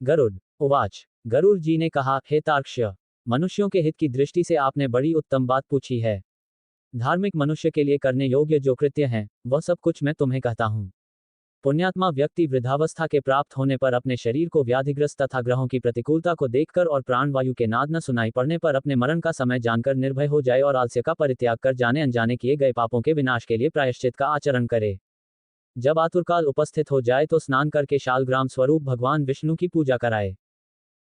गरुड़ उवाच। गरुड़ जी ने कहा, हे तार्क्ष्य, मनुष्यों के हित की दृष्टि से आपने बड़ी उत्तम बात पूछी है। धार्मिक मनुष्य के लिए करने योग्य जो कृत्य हैं, वह सब कुछ मैं तुम्हें कहता हूँ। पुण्यात्मा व्यक्ति वृद्धावस्था के प्राप्त होने पर अपने शरीर को व्याधिग्रस्त तथा ग्रहों की प्रतिकूलता को देखकर और प्राणवायु के नाद न सुनाई पड़ने पर अपने मरण का समय जानकर निर्भय हो जाए और आलस्य का परित्याग कर जाने अनजाने किए गए पापों के विनाश के लिए प्रायश्चित का आचरण करे। जब आतुरकाल उपस्थित हो जाए तो स्नान करके शालग्राम स्वरूप भगवान विष्णु की पूजा कराए।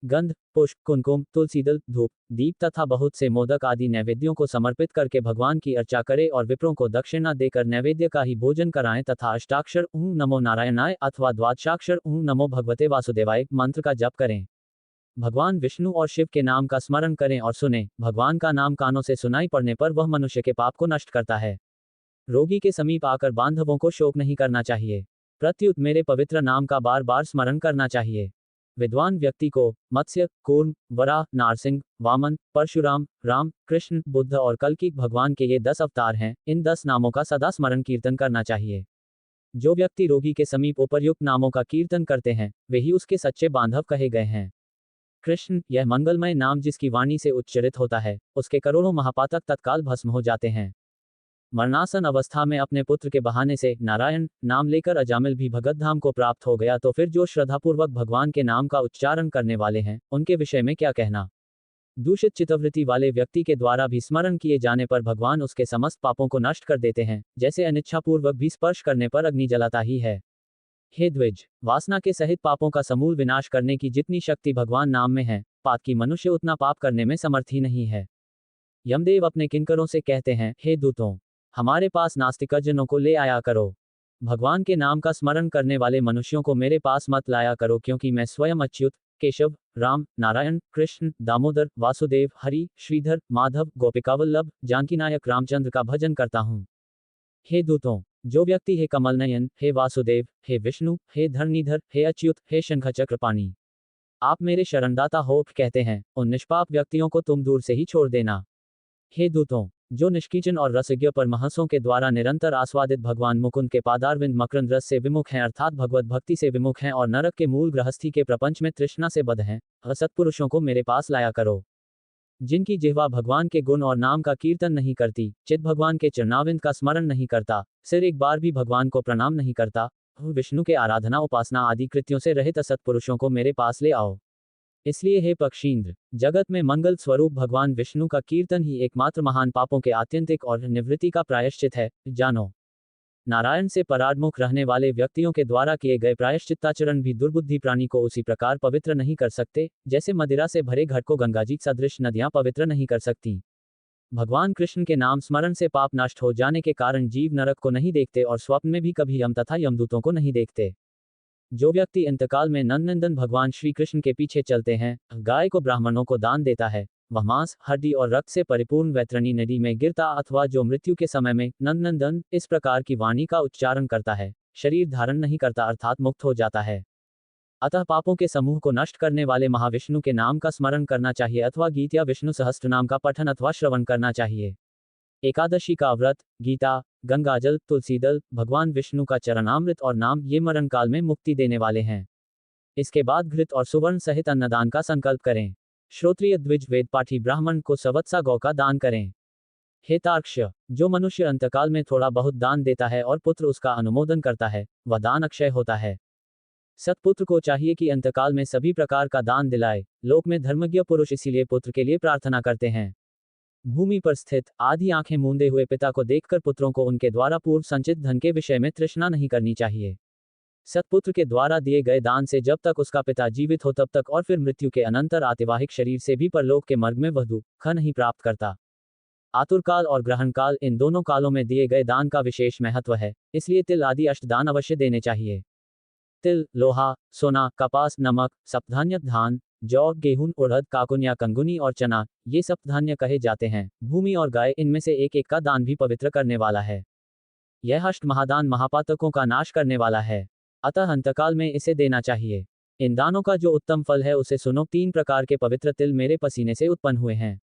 गंध, पुष्प, कुमकुम, तुलसीदल, धूप, दीप तथा बहुत से मोदक आदि नैवेद्यों को समर्पित करके भगवान की अर्चा करे और विप्रों को दक्षिणा देकर नैवेद्य का ही भोजन कराएं तथा अष्टाक्षर ऊँ नमो नारायणाय अथवा द्वादशाक्षर ऊँ नमो भगवते वासुदेवाय मंत्र का जप करें। भगवान विष्णु और शिव के नाम का स्मरण करें और सुने। भगवान का नाम कानों से सुनाई पड़ने पर वह मनुष्य के पाप को नष्ट करता है। रोगी के समीप आकर बांधवों को शोक नहीं करना चाहिए। प्रत्युत मेरे पवित्र नाम का बार बार स्मरण करना चाहिए। विद्वान व्यक्ति को मत्स्य, कूर्म, वराह, नारसिंह, वामन, परशुराम, राम, कृष्ण, बुद्ध और कल्कि भगवान के ये 10 अवतार हैं, इन 10 नामों का सदा स्मरण कीर्तन करना चाहिए। जो व्यक्ति रोगी के समीप उपर्युक्त नामों का कीर्तन करते हैं, वे ही उसके सच्चे बांधव कहे गए हैं। कृष्ण, यह मंगलमय नाम जिसकी वाणी से उच्चरित होता है, उसके करोड़ों महापातक तत्काल भस्म हो जाते हैं। मरणासन अवस्था में अपने पुत्र के बहाने से नारायण नाम लेकर अजामिल भी भगत धाम को प्राप्त हो गया, तो फिर जो श्रद्धापूर्वक भगवान के नाम का उच्चारण करने वाले हैं, उनके विषय में क्या कहना। दूषित चित्तवृत्ति वाले व्यक्ति के द्वारा भी स्मरण किए जाने पर भगवान उसके समस्त पापों को नष्ट कर देते हैं, जैसे अनिच्छापूर्वक भी स्पर्श करने पर अग्नि जलाता ही है। हे द्विज, वासना के सहित पापों का समूल विनाश करने की जितनी शक्ति भगवान नाम में है, पातकी मनुष्य उतना पाप करने में समर्थ ही नहीं है। यमदेव अपने किंकरों से कहते हैं, हे दूतों, हमारे पास नास्तिकजनों को ले आया करो। भगवान के नाम का स्मरण करने वाले मनुष्यों को मेरे पास मत लाया करो, क्योंकि मैं स्वयं अच्युत, केशव, राम, नारायण, कृष्ण, दामोदर, वासुदेव, हरि, श्रीधर, माधव, गोपिकावल्लभ, जानकीनायक रामचंद्र का भजन करता हूँ। हे दूतों, जो व्यक्ति हे कमलनयन, हे वासुदेव, हे विष्णु, हे धरणीधर, हे अच्युत, हे शंखचक्रपाणी, आप मेरे शरणदाता हो कहते हैं, उन निष्पाप व्यक्तियों को तुम दूर से ही छोड़ देना। हे दूतों, जो निष्कीचन और रसज्ञ परमहंसों के द्वारा निरंतर आस्वादित भगवान मुकुंद के पादारविंद मकरंद रस से विमुख हैं, अर्थात भगवत भक्ति से विमुख हैं और नरक के मूल गृहस्थी के प्रपंच में तृष्णा से बद्ध हैं, असत्पुरुषों को मेरे पास लाया करो। जिनकी जिह्वा भगवान के गुण और नाम का कीर्तन नहीं करती, चित्त भगवान के चरणाविंद का स्मरण नहीं करता, सिर एक बार भी भगवान को प्रणाम नहीं करता, विष्णु के आराधना उपासना आदि कृत्यों से रहित असत्पुरुषों को मेरे पास ले आओ। इसलिए हे पक्षींद्र, जगत में मंगल स्वरूप भगवान विष्णु का कीर्तन ही एकमात्र महान पापों के आत्यंतिक और निवृत्ति का प्रायश्चित है, जानो। नारायण से पराडमुख रहने वाले व्यक्तियों के द्वारा किए गए प्रायश्चित्ताचरण भी दुर्बुद्धि प्राणी को उसी प्रकार पवित्र नहीं कर सकते, जैसे मदिरा से भरे घट को गंगाजी सदृश नदियां पवित्र नहीं कर सकती। भगवान कृष्ण के नाम स्मरण से पाप नष्ट हो जाने के कारण जीव नरक को नहीं देखते और स्वप्न में भी कभी यम तथा यमदूतों को नहीं देखते। जो व्यक्ति अंतकाल में नंदनंदन भगवान श्री कृष्ण के पीछे चलते हैं, गाय को ब्राह्मणों को दान देता है, वह मांस, हड्डी और रक्त से परिपूर्ण वैतरणी नदी में गिरता अथवा जो मृत्यु के समय में नंदनंदन इस प्रकार की वाणी का उच्चारण करता है, शरीर धारण नहीं करता अर्थात मुक्त हो जाता है। अतः पापों के समूह को नष्ट करने वाले महाविष्णु के नाम का स्मरण करना चाहिए अथवा गीत या विष्णु सहस्त्रनाम का पठन अथवा श्रवण करना चाहिए। एकादशी का व्रत, गीता, गंगाजल, तुलसीदल, भगवान विष्णु का चरणामृत और नाम ये मरण काल में मुक्ति देने वाले हैं। इसके बाद घृत और सुवर्ण सहित अन्नदान का संकल्प करें। श्रोत्रिय द्विज वेद पाठी ब्राह्मण को सवत्सा गौ का दान करें। हे तार्क्ष्य, जो मनुष्य अंतकाल में थोड़ा बहुत दान देता है और पुत्र उसका अनुमोदन करता है, वह दान अक्षय होता है। सत्पुत्र को चाहिए कि अंतकाल में सभी प्रकार का दान दिलाए। लोक में धर्मज्ञ पुरुष इसीलिए पुत्र के लिए प्रार्थना करते हैं। भूमि पर स्थित आधी आंखें मूंदे हुए पिता को देखकर पुत्रों को उनके द्वारा पूर्व संचित धन के विषय में तृष्णा नहीं करनी चाहिए। सत्पुत्र के द्वारा दिए गए दान से जब तक उसका पिता जीवित हो तब तक और फिर मृत्यु के अनंतर आतिवाहिक शरीर से भी परलोक के मार्ग में वह दुख नहीं प्राप्त करता। आतुरकाल और ग्रहण काल, इन दोनों कालों में दिए गए दान का विशेष महत्व है, इसलिए तिल आदि अष्टदान अवश्य देने चाहिए। तिल, लोहा, सोना, कपास, नमक, सप्तधान्य, धान, जौ, गेहूं, उड़द, काकुन या कंगुनी और चना, ये सप्तधान्य कहे जाते हैं। भूमि और गाय, इनमें से एक एक का दान भी पवित्र करने वाला है। यह अष्ट महादान महापातकों का नाश करने वाला है, अतः अंतकाल में इसे देना चाहिए। इन दानों का जो उत्तम फल है उसे सुनो। 3 प्रकार के पवित्र तिल मेरे पसीने से उत्पन्न हुए हैं।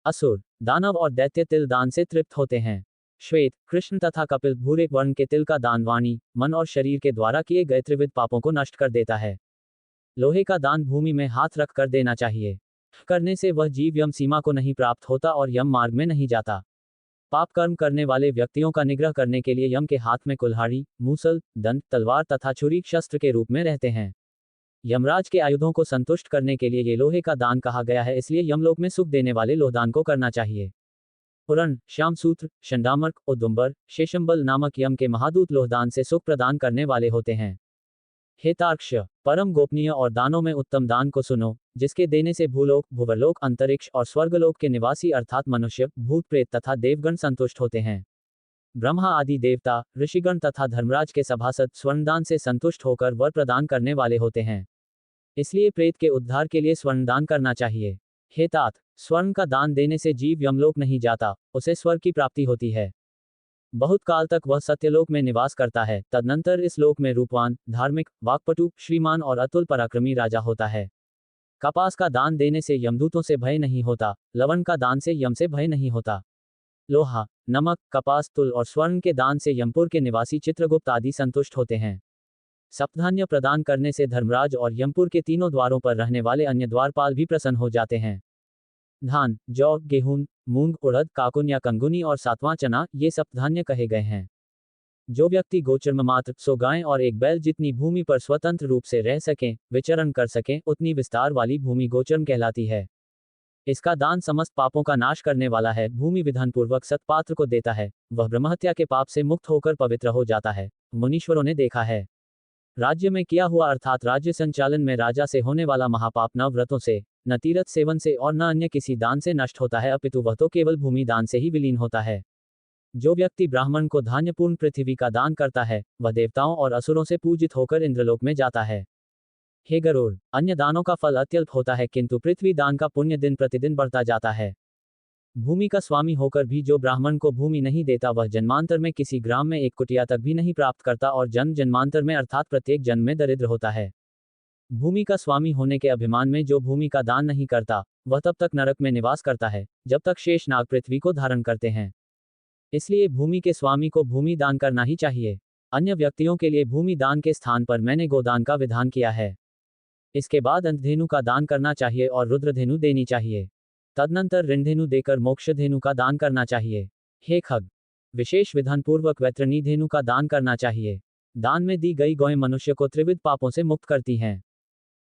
असुर, दानव और दैत्य तिल दान से तृप्त होते हैं। श्वेत, कृष्ण तथा कपिल भूरे वर्ण के तिल का दान वाणी, मन और शरीर के द्वारा किए गए त्रिविध पापों को नष्ट कर देता है। लोहे का दान भूमि में हाथ रख कर देना चाहिए। करने से वह जीव यम सीमा को नहीं प्राप्त होता और यम मार्ग में नहीं जाता। पाप कर्म करने वाले व्यक्तियों का निग्रह करने के लिए यम के हाथ में कुल्हाड़ी, मूसल, दंड, तलवार तथा छुरी शस्त्र के रूप में रहते हैं। यमराज के आयुधों को संतुष्ट करने के लिए ये लोहे का दान कहा गया है, इसलिए यमलोक में सुख देने वाले लोहदान को करना चाहिए। पुरण, श्यामसूत्र, शंडामर्क, औदुंबर, शेषंबल नामक यम के महादूत लोहदान से सुख प्रदान करने वाले होते हैं। हे तार्क्ष्य, परम गोपनीय और दानों में उत्तम दान को सुनो, जिसके देने से भूलोक, भुवरलोक, अंतरिक्ष और स्वर्गलोक के निवासी अर्थात मनुष्य, भूत प्रेत तथा देवगण संतुष्ट होते हैं। ब्रह्मा आदि देवता, ऋषिगण तथा धर्मराज के सभासद स्वर्णदान से संतुष्ट होकर वर प्रदान करने वाले होते हैं। इसलिए प्रेत के उद्धार के लिए स्वर्णदान करना चाहिए। हे तात, स्वर्ण का दान देने से जीव यमलोक नहीं जाता, उसे स्वर्ग की प्राप्ति होती है। बहुत काल तक वह सत्यलोक में निवास करता है, तदनंतर इस लोक में रूपवान, धार्मिक, वाक्पटु, श्रीमान और अतुल पराक्रमी राजा होता है। कपास का दान देने से यमदूतों से भय नहीं होता, लवण का दान से यम से भय नहीं होता। लोहा, नमक, कपास, तुल और स्वर्ण के दान से यमपुर के निवासी चित्रगुप्त आदि संतुष्ट होते हैं। सप्तधान्य प्रदान करने से धर्मराज और यमपुर के तीनों द्वारों पर रहने वाले अन्य द्वारपाल भी प्रसन्न हो जाते हैं। धान, जौ, गेहूं, मूंग, उड़द, काकुन या कंगुनी और सातवां चना, ये सप्तधान्य कहे गए हैं। जो व्यक्ति गोचर्म मात्र 100 गायें और एक बैल जितनी भूमि पर स्वतंत्र रूप से रह सकें, विचरण कर सकें, उतनी विस्तार वाली भूमि गोचर्म कहलाती है। इसका दान समस्त पापों का नाश करने वाला है। भूमि विधानपूर्वक सत्पात्र को देता है, वह ब्रह्महत्या के पाप से मुक्त होकर पवित्र हो जाता है। मुनीश्वरों ने देखा है। राज्य में किया हुआ अर्थात राज्य संचालन में राजा से होने वाला महापाप न व्रतों से, न तीर्थ सेवन से और न अन्य किसी दान से नष्ट होता है, अपितु वह तो केवल भूमि दान से ही विलीन होता है। जो व्यक्ति ब्राह्मण को धान्यपूर्ण पृथ्वी का दान करता है, वह देवताओं और असुरों से पूजित होकर इंद्रलोक में जाता है। हे गरुड़, अन्य दानों का फल अत्यल्प होता है, किंतु पृथ्वी दान का पुण्य दिन प्रतिदिन बढ़ता जाता है। भूमि का स्वामी होकर भी जो ब्राह्मण को भूमि नहीं देता, वह जन्मांतर में किसी ग्राम में एक कुटिया तक भी नहीं प्राप्त करता और जन्म जन्मांतर में अर्थात प्रत्येक जन्म में दरिद्र होता है। भूमि का स्वामी होने के अभिमान में जो भूमि का दान नहीं करता, वह तब तक नरक में निवास करता है, जब तक शेष नाग पृथ्वी को धारण करते हैं। इसलिए भूमि के स्वामी को भूमि दान करना ही चाहिए। अन्य व्यक्तियों के लिए भूमि दान के स्थान पर मैंने गोदान का विधान किया है। इसके बाद अंधेनु का दान करना चाहिए और रुद्रधेनु देनी चाहिए। तदनंतर ऋणधेनु देकर मोक्षधेनु का दान करना चाहिए। हे खग, विशेष विधानपूर्वक वैतरणी धेनु का दान करना चाहिए। दान में दी गई गौएं मनुष्य को त्रिविध पापों से मुक्त करती हैं।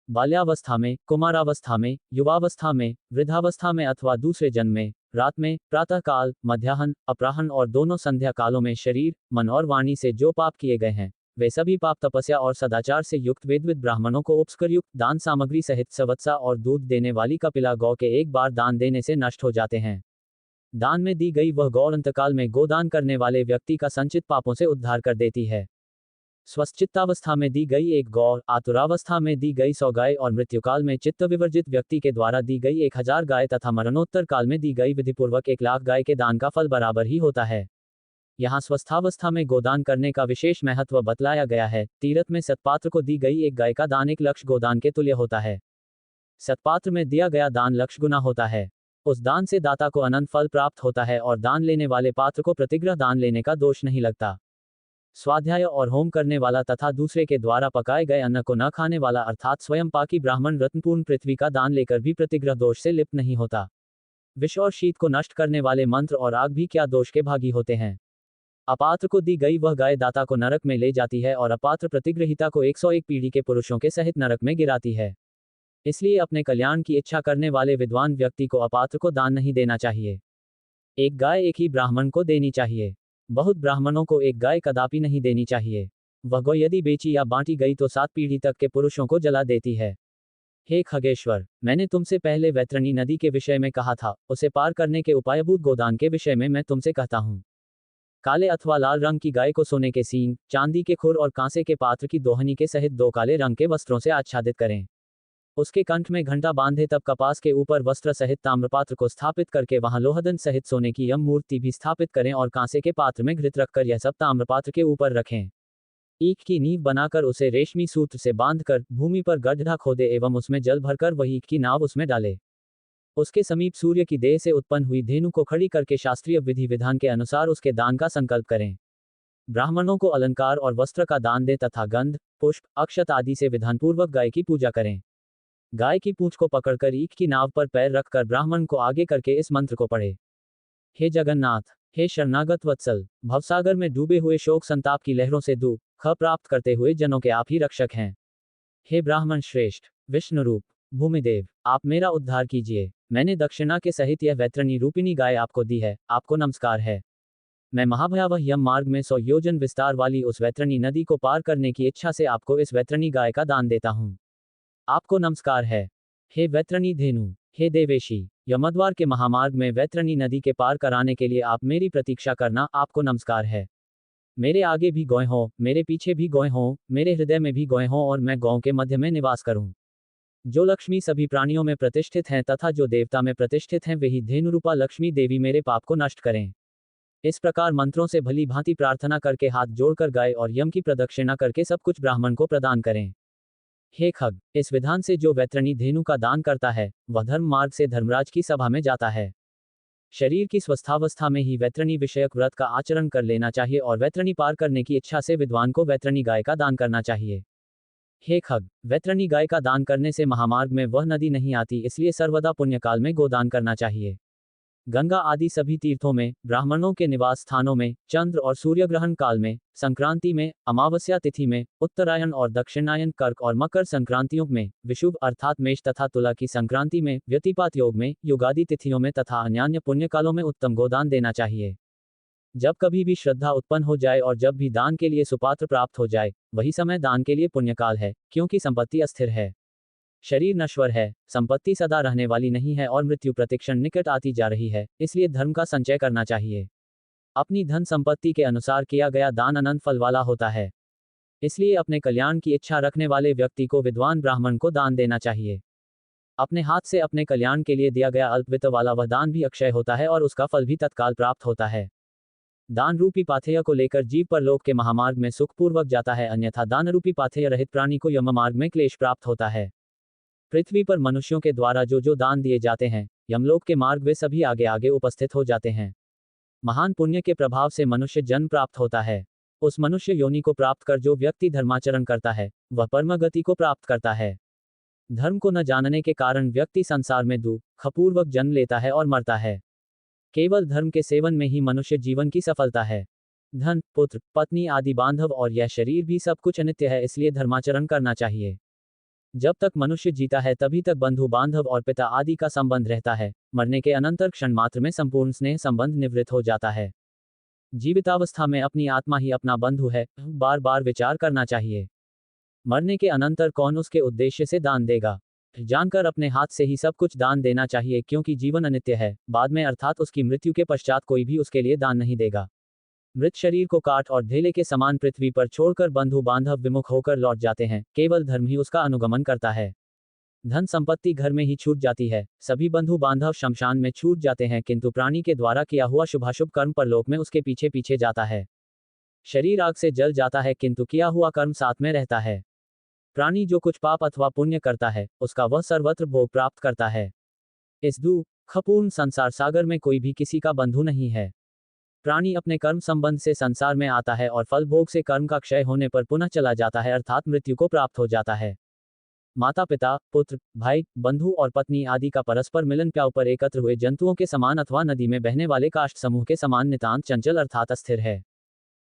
बाल्यावस्था में, कुमारावस्था में, युवावस्था में, वृद्धावस्था में अथवा दूसरे जन्म में, रात में, प्रातःकाल, मध्याह्न, अपराह्न और दोनों संध्या कालों में शरीर, मन और वाणी से जो पाप किए गए हैं, वे सभी पाप तपस्या और सदाचार से युक्त वेदविद ब्राह्मणों को उपस्कर युक्त दान सामग्री सहित सवत्सा और दूध देने वाली कपिला गौ के एक बार दान देने से नष्ट हो जाते हैं। दान में दी गई वह गौ अंतकाल में गोदान करने वाले व्यक्ति का संचित पापों से उद्धार कर देती है। स्वस्थचित्तावस्था में दी गई एक गौ, आतुरावस्था में दी गई 100 गाय और मृत्युकाल में चित्त विवर्जित व्यक्ति के द्वारा दी गई 1000 गाय तथा मरणोत्तर काल में दी गई विधिपूर्वक 1,00,000 गाय के दान का फल बराबर ही होता है। यहाँ स्वस्थावस्था में गोदान करने का विशेष महत्व बतलाया गया है। तीर्थ में सत्पात्र को दी गई एक गाय का दान 1,00,000 गोदान के तुल्य होता है। सत्पात्र में दिया गया दान 1,00,000 गुना होता है। उस दान से दाता को अनंत फल प्राप्त होता है और दान लेने वाले पात्र को प्रतिग्रह दान लेने का दोष नहीं लगता। स्वाध्याय और होम करने वाला तथा दूसरे के द्वारा पकाए गए अन्न को न खाने वाला अर्थात स्वयं पाकी ब्राह्मण रत्नपूर्ण पृथ्वी का दान लेकर भी प्रतिग्रह दोष से लिप्त नहीं होता। विष और शीत को नष्ट करने वाले मंत्र और आग भी क्या दोष के भागी होते हैं। अपात्र को दी गई वह गाय दाता को नरक में ले जाती है और अपात्र प्रतिग्रहिता को 101 पीढ़ी के पुरुषों के सहित नरक में गिराती है। इसलिए अपने कल्याण की इच्छा करने वाले विद्वान व्यक्ति को अपात्र को दान नहीं देना चाहिए। एक गाय एक ही ब्राह्मण को देनी चाहिए। बहुत ब्राह्मणों को एक गाय कदापि नहीं देनी चाहिए। वह गौ यदि बेची या बांटी गई तो 7 पीढ़ी तक के पुरुषों को जला देती है। हे खगेश्वर, मैंने तुमसे पहले वैतरणी नदी के विषय में कहा था, उसे पार करने के उपायभूत गोदान के विषय में मैं तुमसे कहता हूँ। काले अथवा लाल रंग की गाय को सोने के सींग, चांदी के खुर और कांसे के पात्र की दोहनी के सहित 2 काले रंग के वस्त्रों से आच्छादित करें। उसके कंठ में घंटा बांधे, तब कपास के ऊपर वस्त्र सहित ताम्रपात्र को स्थापित करके वहां लोहदन सहित सोने की यम मूर्ति भी स्थापित करें और कांसे के पात्र में घृत रखकर यह सब ताम्रपात्र के ऊपर रखें। ईख की नींव बनाकर उसे रेशमी सूत्र से बांधकर भूमि पर गड्ढा खोदे एवं उसमें जल भरकर वही ईख की नाव उसमें डाले। उसके समीप सूर्य की देह से उत्पन्न हुई धेनु को खड़ी करके शास्त्रीय विधि विधान के अनुसार उसके दान का संकल्प करें। ब्राह्मणों को अलंकार और वस्त्र का दान दें तथा गंध, पुष्प, अक्षत आदि से विधानपूर्वक गाय की पूजा करें। गाय की पूंछ को पकड़कर ईख की नाव पर पैर रखकर ब्राह्मण को आगे करके इस मंत्र को पढ़े। हे जगन्नाथ, हे शरणागत वत्सल, भवसागर में डूबे हुए शोक संताप की लहरों से दुख प्राप्त करते हुए जनों के आप ही रक्षक हैं। हे ब्राह्मण श्रेष्ठ, विष्णु रूप, भूमिदेव, आप मेरा उद्धार कीजिए। मैंने दक्षिणा के सहित यह वैतरणी रूपिणी गाय आपको दी है, आपको नमस्कार है। मैं महाभयावह यम मार्ग में 100 योजन विस्तार वाली उस वैतरणी नदी को पार करने की इच्छा से आपको इस वैतरणी गाय का दान देता हूँ। आपको नमस्कार है। हे वैतरणी धेनु, हे देवेशी, यमद्वार के महामार्ग में वैतरणी नदी के पार कराने के लिए आप मेरी प्रतीक्षा करना, आपको नमस्कार है। मेरे आगे भी गौएं हों, मेरे पीछे भी गौएं हों, मेरे हृदय में भी गौएं हों और मैं गौं के मध्य में निवास करूं। जो लक्ष्मी सभी प्राणियों में प्रतिष्ठित हैं तथा जो देवता में प्रतिष्ठित हैं, वही धेनुरूपा लक्ष्मी देवी मेरे पाप को नष्ट करें। इस प्रकार मंत्रों से भली भांति प्रार्थना करके हाथ जोड़कर गाय और यम की प्रदक्षिणा करके सब कुछ ब्राह्मण को प्रदान करें। हे खग, इस विधान से जो वैतरणी धेनु का दान करता है, वह धर्म मार्ग से धर्मराज की सभा में जाता है। शरीर की स्वस्थावस्था में ही वैतरणी विषयक व्रत का आचरण कर लेना चाहिए और वैतरणी पार करने की इच्छा से विद्वान को वैतरणी गाय का दान करना चाहिए। हे खग, वैतरणी गाय का दान करने से महामार्ग में वह नदी नहीं आती, इसलिए सर्वदा पुण्यकाल में गोदान करना चाहिए। गंगा आदि सभी तीर्थों में, ब्राह्मणों के निवास स्थानों में, चंद्र और सूर्य ग्रहण काल में, संक्रांति में, अमावस्या तिथि में, उत्तरायण और दक्षिणायन, कर्क और मकर संक्रांतियों में, विषुव अर्थात मेष तथा तुला की संक्रांति में, व्यतिपात योग में, युगादि तिथियों में तथा अन्यान्य पुण्यकालों में उत्तम गोदान देना चाहिए। जब कभी भी श्रद्धा उत्पन्न हो जाए और जब भी दान के लिए सुपात्र प्राप्त हो जाए, वही समय दान के लिए पुण्यकाल है, क्योंकि संपत्ति अस्थिर है, शरीर नश्वर है, संपत्ति सदा रहने वाली नहीं है और मृत्यु प्रतिक्षण निकट आती जा रही है, इसलिए धर्म का संचय करना चाहिए। अपनी धन संपत्ति के अनुसार किया गया दान अनंत फल वाला होता है, इसलिए अपने कल्याण की इच्छा रखने वाले व्यक्ति को विद्वान ब्राह्मण को दान देना चाहिए। अपने हाथ से अपने कल्याण के लिए दिया गया अल्पवित्त वाला वह दान भी अक्षय होता है और उसका फल भी तत्काल प्राप्त होता है। दान रूपी पाथेय को लेकर जीव परलोक के महामार्ग में सुखपूर्वक जाता है, अन्यथा दान रूपी पाथेय रहित प्राणी को यम मार्ग में क्लेश प्राप्त होता है। पृथ्वी पर मनुष्यों के द्वारा जो दान दिए जाते हैं, यमलोक के मार्ग वे सभी आगे आगे उपस्थित हो जाते हैं। महान पुण्य के प्रभाव से मनुष्य जन्म प्राप्त होता है। उस मनुष्य योनि को प्राप्त कर जो व्यक्ति धर्माचरण करता है, वह परम गति को प्राप्त करता है। धर्म को न जानने के कारण व्यक्ति संसार में दुखपूर्वक जन्म लेता है और मरता है। केवल धर्म के सेवन में ही मनुष्य जीवन की सफलता है। धन, पुत्र, पत्नी आदि बांधव और यह शरीर भी सब कुछ अनित्य है, इसलिए धर्माचरण करना चाहिए। जब तक मनुष्य जीता है तभी तक बंधु बांधव और पिता आदि का संबंध रहता है, मरने के अनंतर क्षण मात्र में संपूर्ण स्नेह संबंध निवृत्त हो जाता है। जीवितावस्था में अपनी आत्मा ही अपना बंधु है, बार बार विचार करना चाहिए। मरने के अनंतर कौन उसके उद्देश्य से दान देगा, जानकर अपने हाथ से ही सब कुछ दान देना चाहिए, क्योंकि जीवन अनित्य है, बाद में अर्थात उसकी मृत्यु के पश्चात कोई भी उसके लिए दान नहीं देगा। मृत शरीर को काट और ढेले के समान पृथ्वी पर छोड़कर बंधु बांधव विमुख होकर लौट जाते हैं, केवल धर्म ही उसका अनुगमन करता है। धन संपत्ति घर में ही छूट जाती है, सभी बंधु बांधव शमशान में छूट जाते हैं, किंतु प्राणी के द्वारा किया हुआ शुभाशुभ कर्म परलोक में उसके पीछे पीछे जाता है। शरीर आग से जल जाता है, किंतु किया हुआ कर्म साथ में रहता है। प्राणी जो कुछ पाप अथवा पुण्य करता है, उसका वह सर्वत्र भोग प्राप्त करता है। इस दुखपूर्ण संसार सागर में कोई भी किसी का बंधु नहीं है। प्राणी अपने कर्म संबंध से संसार में आता है और फल भोग से कर्म का क्षय होने पर पुनः चला जाता है, अर्थात मृत्यु को प्राप्त हो जाता है। माता पिता, पुत्र, भाई, बंधु और पत्नी आदि का परस्पर मिलन प्याव पर एकत्र हुए जंतुओं के समान अथवा नदी में बहने वाले काष्ठ समूह के समान नितांत चंचल अर्थात अस्थिर है।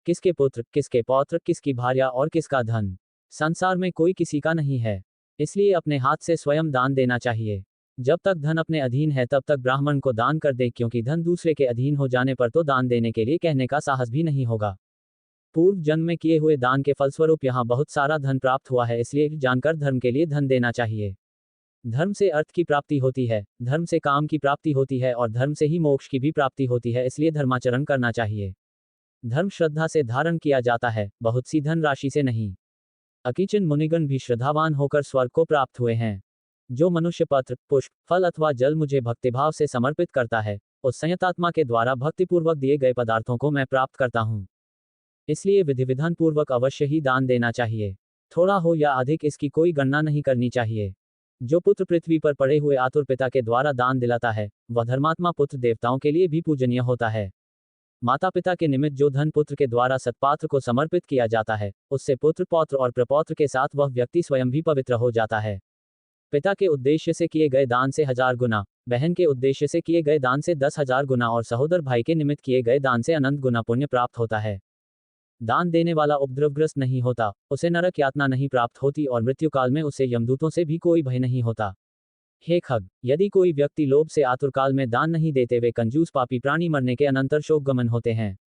किसके पुत्र, किसके पौत्र, किसकी भार्या और किसका धन, संसार में कोई किसी का नहीं है, इसलिए अपने हाथ से स्वयं दान देना चाहिए। जब तक धन अपने अधीन है तब तक ब्राह्मण को दान कर दे, क्योंकि धन दूसरे के अधीन हो जाने पर तो दान देने के लिए कहने का साहस भी नहीं होगा। पूर्व जन्म में किए हुए दान के फलस्वरूप यहाँ बहुत सारा धन प्राप्त हुआ है, इसलिए जानकर धर्म के लिए धन देना चाहिए। धर्म से अर्थ की प्राप्ति होती है, धर्म से काम की प्राप्ति होती है और धर्म से ही मोक्ष की भी प्राप्ति होती है, इसलिए धर्माचरण करना चाहिए। धर्म श्रद्धा से धारण किया जाता है, बहुत सी धन राशि से नहीं। अकिंचन मुनिगण भी श्रद्धावान होकर स्वर्ग को प्राप्त हुए हैं। जो मनुष्य पत्र, पुष्प, फल अथवा जल मुझे भक्तिभाव से समर्पित करता है, उस संयतात्मा के द्वारा भक्तिपूर्वक दिए गए पदार्थों को मैं प्राप्त करता हूँ। इसलिए विधि विधान पूर्वक अवश्य ही दान देना चाहिए। थोड़ा हो या अधिक इसकी कोई गणना नहीं करनी चाहिए। जो पुत्र पृथ्वी पर पड़े हुए आतुर पिता के द्वारा दान दिलाता है, वह धर्मात्मा पुत्र देवताओं के लिए भी पूजनीय होता है। माता पिता के निमित्त जो धन पुत्र के द्वारा सत्पात्र को समर्पित किया जाता है, उससे पुत्र पौत्र और प्रपौत्र के साथ वह व्यक्ति स्वयं भी पवित्र हो जाता है। पिता के उद्देश्य से किए गए दान से 1000 गुना, बहन के उद्देश्य से किए गए दान से 10,000 गुना और सहोदर भाई के निमित्त किए गए दान से अनंत गुना पुण्य प्राप्त होता है। दान देने वाला उपद्रवग्रस्त नहीं होता, उसे नरक यातना नहीं प्राप्त होती और मृत्युकाल में उसे यमदूतों से भी कोई भय नहीं होता। हे खग, यदि कोई व्यक्ति लोभ से आतुरकाल में दान नहीं देते, वे कंजूस पापी प्राणी मरने के अनंतर शोकगमन होते हैं।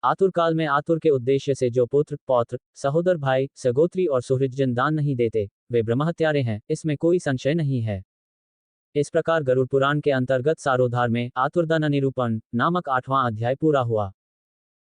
आतुरकाल में आतुर के उद्देश्य से जो पुत्र पौत्र सहोदर भाई सगोत्री और सुहृदजन दान नहीं देते, वे ब्रह्महत्यारे हैं, इसमें कोई संशय नहीं है। इस प्रकार गरुड़ पुराण के अंतर्गत सारोद्धार में आतुरदान निरूपण नामक 8वां अध्याय पूरा हुआ।